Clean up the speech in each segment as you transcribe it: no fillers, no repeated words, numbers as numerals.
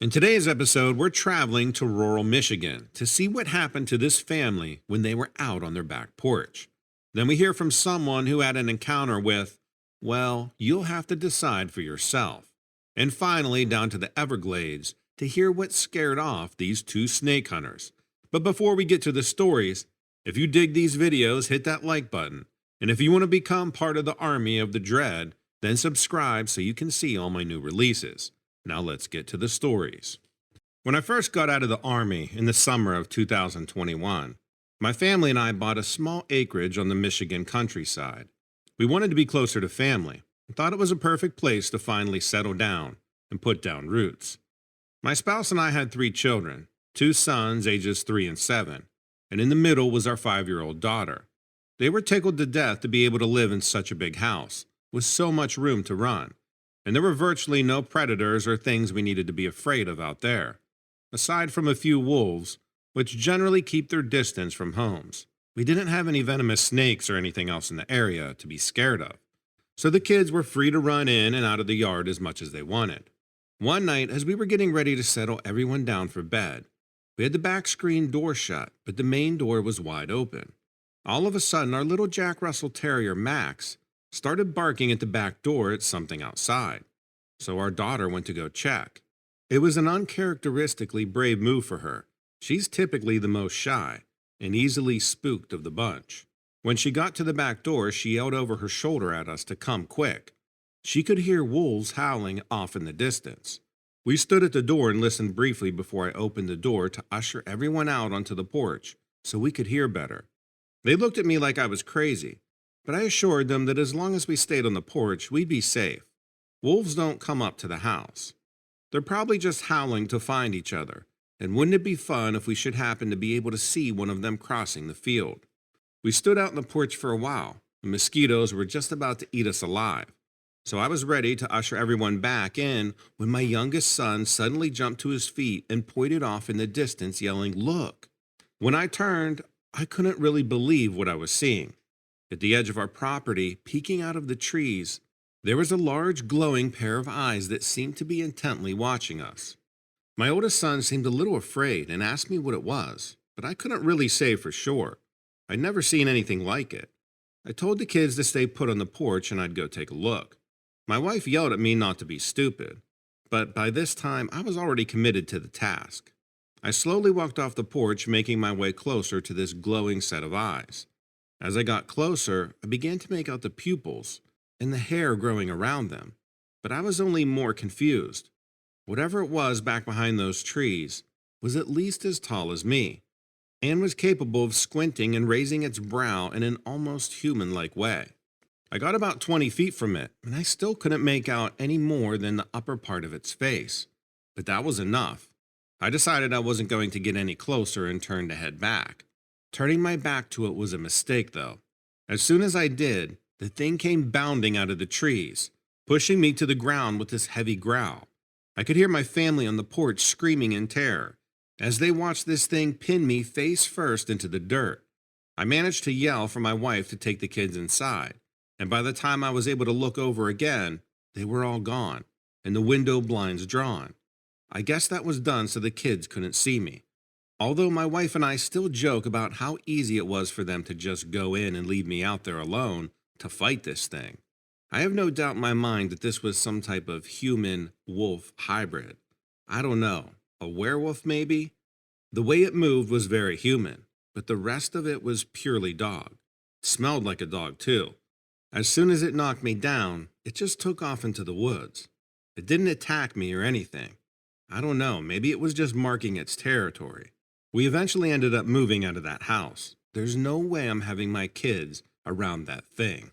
In today's episode, we're traveling to rural Michigan to see what happened to this family when they were out on their back porch. Then we hear from someone who had an encounter with, well, you'll have to decide for yourself. And finally, down to the Everglades to hear what scared off these two snake hunters. But before we get to the stories, if you dig these videos, hit that like button. And if you want to become part of the army of the dread, then subscribe so you can see all my new releases. Now let's get to the stories. When I first got out of the Army in the summer of 2021, my family and I bought a small acreage on the Michigan countryside. We wanted to be closer to family and thought it was a perfect place to finally settle down and put down roots. My spouse and I had 3 children, 2 sons ages 3 and 7, and in the middle was our 5-year-old daughter. They were tickled to death to be able to live in such a big house with so much room to run. And there were virtually no predators or things we needed to be afraid of out there, aside from a few wolves, which generally keep their distance from homes. We didn't have any venomous snakes or anything else in the area to be scared of, so the kids were free to run in and out of the yard as much as they wanted. One night, as we were getting ready to settle everyone down for bed, we had the back screen door shut, but the main door was wide open. All of a sudden, our little Jack Russell Terrier, Max, started barking at the back door at something outside, so our daughter went to go check. It was an uncharacteristically brave move for her. She's typically the most shy and easily spooked of the bunch. When she got to the back door, she yelled over her shoulder at us to come quick. She could hear wolves howling off in the distance. We stood at the door and listened briefly before I opened the door to usher everyone out onto the porch so we could hear better. They looked at me like I was crazy, but I assured them that as long as we stayed on the porch, we'd be safe. Wolves don't come up to the house. They're probably just howling to find each other, and wouldn't it be fun if we should happen to be able to see one of them crossing the field? We stood out on the porch for a while. The mosquitoes were just about to eat us alive, so I was ready to usher everyone back in when my youngest son suddenly jumped to his feet and pointed off in the distance, yelling, "Look!" When I turned, I couldn't really believe what I was seeing. At the edge of our property, peeking out of the trees, there was a large glowing pair of eyes that seemed to be intently watching us. My oldest son seemed a little afraid and asked me what it was, but I couldn't really say for sure. I'd never seen anything like it. I told the kids to stay put on the porch and I'd go take a look. My wife yelled at me not to be stupid, but by this time I was already committed to the task. I slowly walked off the porch, making my way closer to this glowing set of eyes. As I got closer, I began to make out the pupils and the hair growing around them, but I was only more confused. Whatever it was back behind those trees was at least as tall as me, and was capable of squinting and raising its brow in an almost human-like way. I got about 20 feet from it, and I still couldn't make out any more than the upper part of its face, but that was enough. I decided I wasn't going to get any closer and turned to head back. Turning my back to it was a mistake, though. As soon as I did, the thing came bounding out of the trees, pushing me to the ground with this heavy growl. I could hear my family on the porch screaming in terror as they watched this thing pin me face first into the dirt. I managed to yell for my wife to take the kids inside, and by the time I was able to look over again, they were all gone, and the window blinds drawn. I guess that was done so the kids couldn't see me. Although my wife and I still joke about how easy it was for them to just go in and leave me out there alone to fight this thing. I have no doubt in my mind that this was some type of human-wolf hybrid. I don't know, a werewolf maybe? The way it moved was very human, but the rest of it was purely dog. Smelled like a dog too. As soon as it knocked me down, it just took off into the woods. It didn't attack me or anything. I don't know, maybe it was just marking its territory. We eventually ended up moving out of that house. There's no way I'm having my kids around that thing.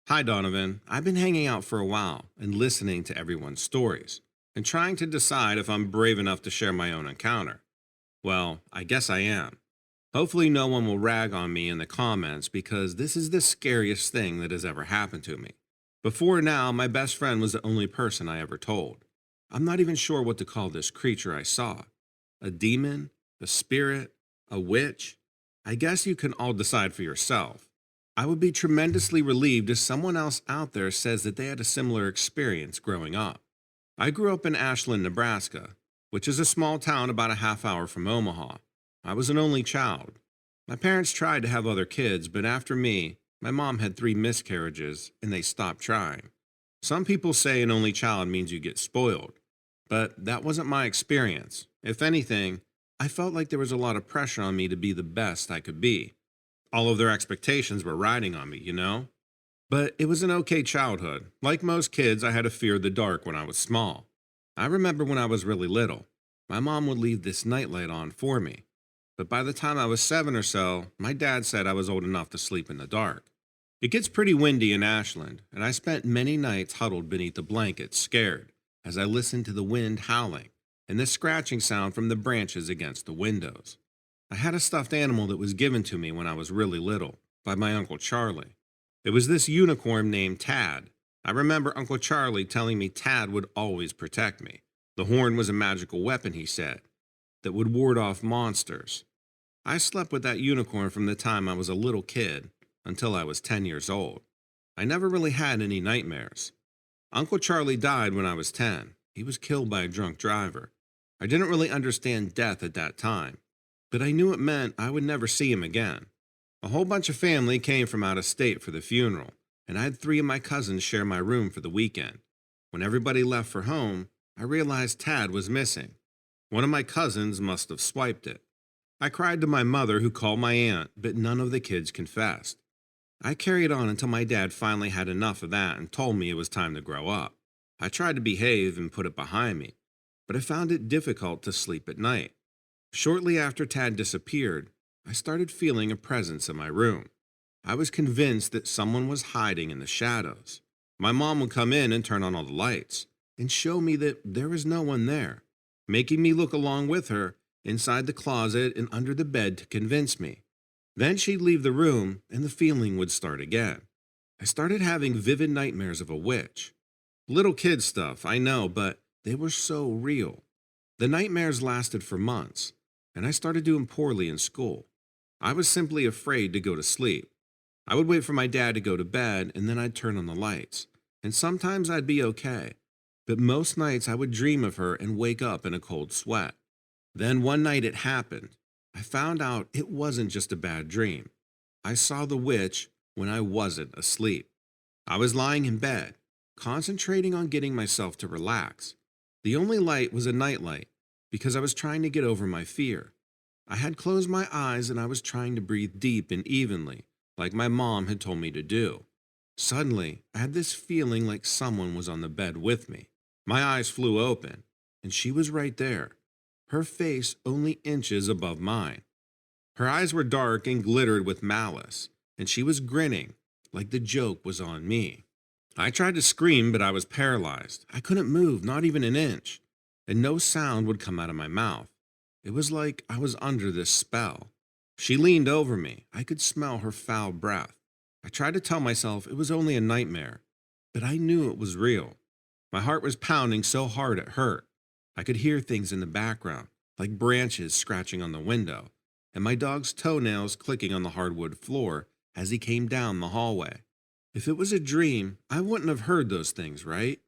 Hi, Donovan. I've been hanging out for a while and listening to everyone's stories and trying to decide if I'm brave enough to share my own encounter. Well, I guess I am. Hopefully no one will rag on me in the comments because this is the scariest thing that has ever happened to me. Before now, my best friend was the only person I ever told. I'm not even sure what to call this creature I saw. A demon? A spirit? A witch? I guess you can all decide for yourself. I would be tremendously relieved if someone else out there says that they had a similar experience growing up. I grew up in Ashland, Nebraska, which is a small town about a half hour from Omaha. I was an only child. My parents tried to have other kids, but after me, my mom had 3 miscarriages and they stopped trying. Some people say an only child means you get spoiled, but that wasn't my experience. If anything, I felt like there was a lot of pressure on me to be the best I could be. All of their expectations were riding on me, you know? But it was an okay childhood. Like most kids, I had a fear of the dark when I was small. I remember when I was really little, my mom would leave this nightlight on for me. But by the time I was 7 or so, my dad said I was old enough to sleep in the dark. It gets pretty windy in Ashland, and I spent many nights huddled beneath the blankets, scared, as I listened to the wind howling and the scratching sound from the branches against the windows. I had a stuffed animal that was given to me when I was really little by my Uncle Charlie. It was this unicorn named Tad. I remember Uncle Charlie telling me Tad would always protect me. The horn was a magical weapon, he said, that would ward off monsters. I slept with that unicorn from the time I was a little kid until I was 10 years old. I never really had any nightmares. Uncle Charlie died when I was 10. He was killed by a drunk driver. I didn't really understand death at that time, but I knew it meant I would never see him again. A whole bunch of family came from out of state for the funeral, and I had 3 of my cousins share my room for the weekend. When everybody left for home, I realized Tad was missing. One of my cousins must have swiped it. I cried to my mother, who called my aunt, but none of the kids confessed. I carried on until my dad finally had enough of that and told me it was time to grow up. I tried to behave and put it behind me, but I found it difficult to sleep at night. Shortly after Tad disappeared, I started feeling a presence in my room. I was convinced that someone was hiding in the shadows. My mom would come in and turn on all the lights and show me that there was no one there, making me look along with her inside the closet and under the bed to convince me. Then she'd leave the room and the feeling would start again. I started having vivid nightmares of a witch. Little kid stuff, I know, but they were so real. The nightmares lasted for months, and I started doing poorly in school. I was simply afraid to go to sleep. I would wait for my dad to go to bed, and then I'd turn on the lights. And sometimes I'd be okay, but most nights I would dream of her and wake up in a cold sweat. Then one night it happened. I found out it wasn't just a bad dream. I saw the witch when I wasn't asleep. I was lying in bed, concentrating on getting myself to relax. The only light was a nightlight because I was trying to get over my fear. I had closed my eyes and I was trying to breathe deep and evenly, like my mom had told me to do. Suddenly, I had this feeling like someone was on the bed with me. My eyes flew open, and she was right there, her face only inches above mine. Her eyes were dark and glittered with malice, and she was grinning like the joke was on me. I tried to scream, but I was paralyzed. I couldn't move, not even an inch, and no sound would come out of my mouth. It was like I was under this spell. She leaned over me. I could smell her foul breath. I tried to tell myself it was only a nightmare, but I knew it was real. My heart was pounding so hard it hurt. I could hear things in the background, like branches scratching on the window, and my dog's toenails clicking on the hardwood floor as he came down the hallway. If it was a dream, I wouldn't have heard those things, right?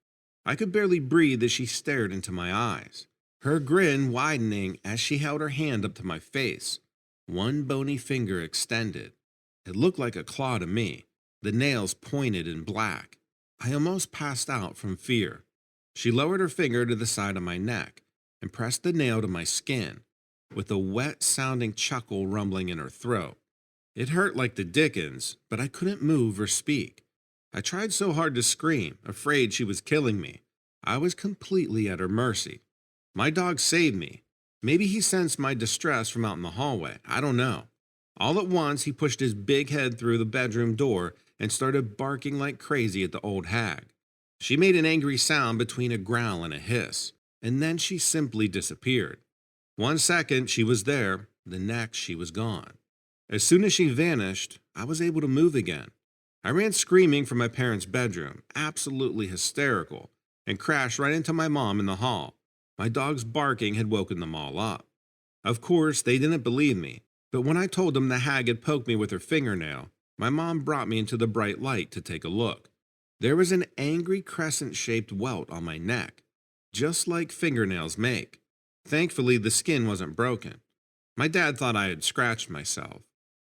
I could barely breathe as she stared into my eyes, her grin widening as she held her hand up to my face, one bony finger extended. It looked like a claw to me, the nails pointed and black. I almost passed out from fear. She lowered her finger to the side of my neck and pressed the nail to my skin, with a wet-sounding chuckle rumbling in her throat. It hurt like the dickens, but I couldn't move or speak. I tried so hard to scream, afraid she was killing me. I was completely at her mercy. My dog saved me. Maybe he sensed my distress from out in the hallway. I don't know. All at once, he pushed his big head through the bedroom door and started barking like crazy at the old hag. She made an angry sound between a growl and a hiss, and then she simply disappeared. 1 second, she was there. The next, she was gone. As soon as she vanished, I was able to move again. I ran screaming from my parents' bedroom, absolutely hysterical, and crashed right into my mom in the hall. My dog's barking had woken them all up. Of course, they didn't believe me, but when I told them the hag had poked me with her fingernail, My mom brought me into the bright light to take a look. There was an angry crescent shaped welt on my neck, just like fingernails make. Thankfully, the skin wasn't broken. My dad thought I had scratched myself.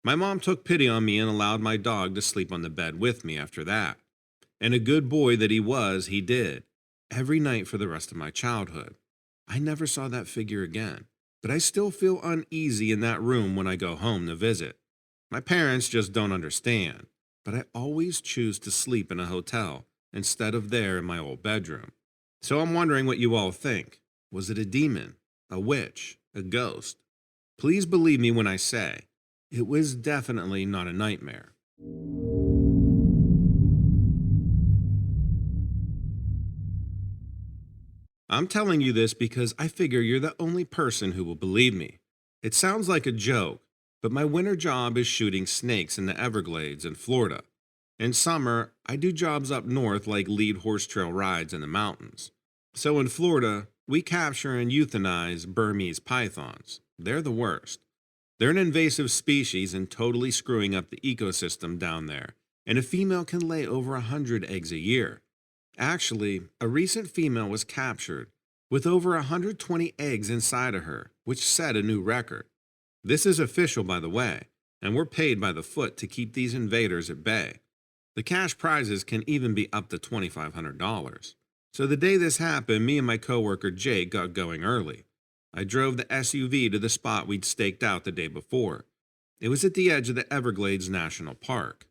My mom took pity on me and allowed my dog to sleep on the bed with me after that. And a good boy that he was, he did. Every night for the rest of my childhood. I never saw that figure again, but I still feel uneasy in that room when I go home to visit. My parents just don't understand, but I always choose to sleep in a hotel instead of there in my old bedroom. So I'm wondering what you all think. Was it a demon? A witch? A ghost? Please believe me when I say, it was definitely not a nightmare. I'm telling you this because I figure you're the only person who will believe me. It sounds like a joke, but my winter job is shooting snakes in the Everglades in Florida. In summer, I do jobs up north like lead horse trail rides in the mountains. So in Florida, we capture and euthanize Burmese pythons. They're the worst. They're an invasive species and totally screwing up the ecosystem down there, and a female can lay over 100 eggs a year. Actually, a recent female was captured with over 120 eggs inside of her, which set a new record. This is official, by the way, and we're paid by the foot to keep these invaders at bay. The cash prizes can even be up to $2,500. So the day this happened, me and my coworker Jake got going early. I drove the SUV to the spot we'd staked out the day before. It was at the edge of the Everglades National Park.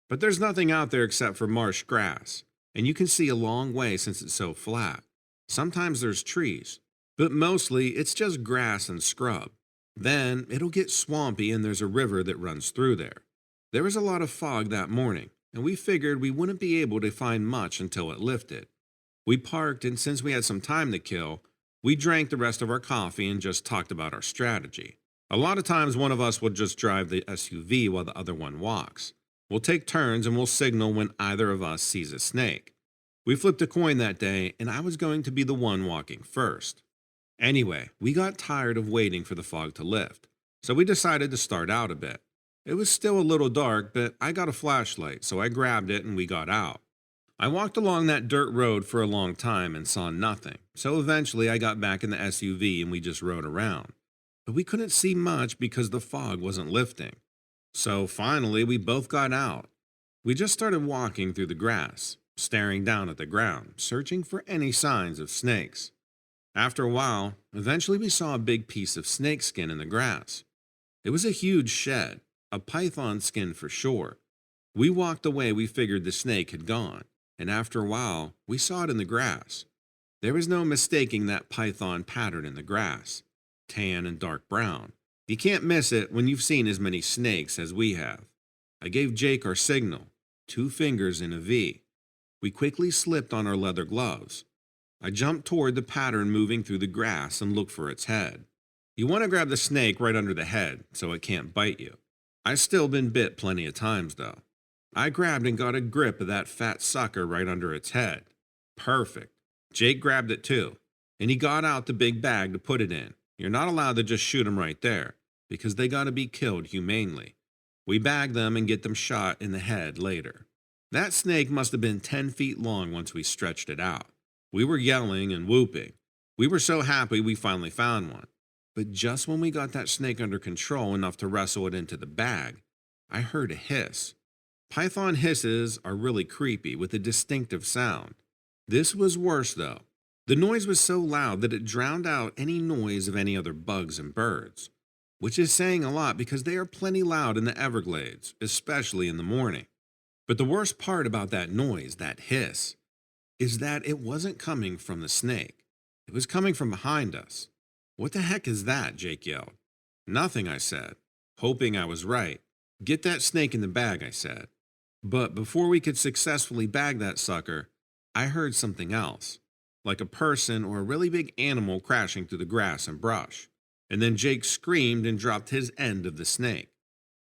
But there's nothing out there except for marsh grass, and you can see a long way since it's so flat. Sometimes there's trees, but mostly it's just grass and scrub. Then it'll get swampy and there's a river that runs through there. There was a lot of fog that morning, and we figured we wouldn't be able to find much until it lifted. We parked, and since we had some time to kill, we drank the rest of our coffee and just talked about our strategy. A lot of times one of us will just drive the SUV while the other one walks. We'll take turns and we'll signal when either of us sees a snake. We flipped a coin that day, and I was going to be the one walking first. Anyway, we got tired of waiting for the fog to lift, so we decided to start out a bit. It was still a little dark, but I got a flashlight, so I grabbed it and we got out. I walked along that dirt road for a long time and saw nothing, so eventually I got back in the SUV and we just rode around. But we couldn't see much because the fog wasn't lifting. So finally, we both got out. We just started walking through the grass, staring down at the ground, searching for any signs of snakes. After a while, eventually we saw a big piece of snake skin in the grass. It was a huge shed, a python skin for sure. We walked away, we figured the snake had gone, and after a while, we saw it in the grass. There was no mistaking that python pattern in the grass, tan and dark brown. You can't miss it when you've seen as many snakes as we have. I gave Jake our signal, 2 fingers in a V. We quickly slipped on our leather gloves. I jumped toward the pattern moving through the grass and looked for its head. You want to grab the snake right under the head so it can't bite you. I've still been bit plenty of times though. I grabbed and got a grip of that fat sucker right under its head. Perfect. Jake grabbed it too, and he got out the big bag to put it in. You're not allowed to just shoot them right there, because they gotta be killed humanely. We bag them and get them shot in the head later. That snake must have been 10 feet long once we stretched it out. We were yelling and whooping. We were so happy we finally found one. But just when we got that snake under control enough to wrestle it into the bag, I heard a hiss. Python hisses are really creepy with a distinctive sound. This was worse though. The noise was so loud that it drowned out any noise of any other bugs and birds, which is saying a lot because they are plenty loud in the Everglades, especially in the morning. But the worst part about that noise, that hiss, is that it wasn't coming from the snake. It was coming from behind us. What the heck is that? Jake yelled. Nothing, I said, hoping I was right. Get that snake in the bag, I said. But before we could successfully bag that sucker, I heard something else, like a person or a really big animal crashing through the grass and brush. And then Jake screamed and dropped his end of the snake.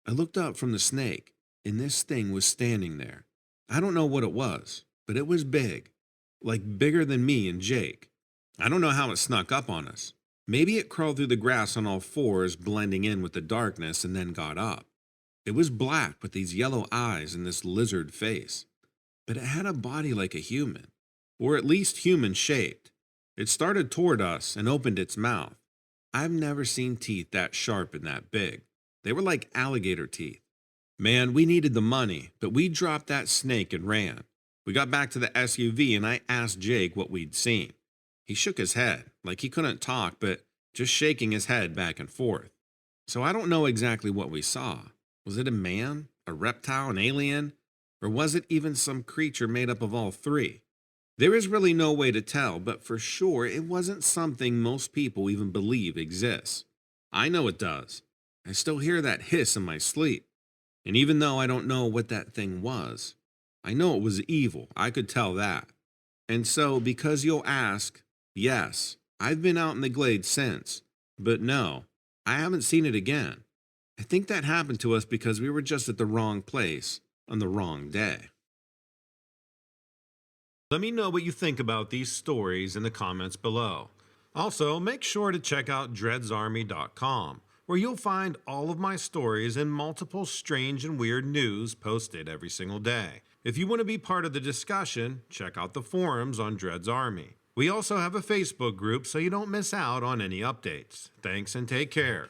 I looked up from the snake, and this thing was standing there. I don't know what it was, but it was big, like bigger than me and Jake. I don't know how it snuck up on us. Maybe it crawled through the grass on all fours, blending in with the darkness, and then got up. It was black with these yellow eyes and this lizard face, but it had a body like a human, or at least human shaped. It started toward us and opened its mouth. I've never seen teeth that sharp and that big. They were like alligator teeth. Man, we needed the money, but we dropped that snake and ran. We got back to the SUV and I asked Jake what we'd seen. He shook his head, like he couldn't talk, but just shaking his head back and forth. So I don't know exactly what we saw. Was it a man, a reptile, an alien, or was it even some creature made up of all three? There is really no way to tell, but for sure it wasn't something most people even believe exists. I know it does. I still hear that hiss in my sleep. And even though I don't know what that thing was, I know it was evil. I could tell that. And so, because you'll ask, yes, I've been out in the glade since, but no, I haven't seen it again. I think that happened to us because we were just at the wrong place on the wrong day. Let me know what you think about these stories in the comments below. Also, make sure to check out dreadsarmy.com, where you'll find all of my stories and multiple strange and weird news posted every single day. If you want to be part of the discussion, check out the forums on Dread's Army. We also have a Facebook group so you don't miss out on any updates. Thanks and take care.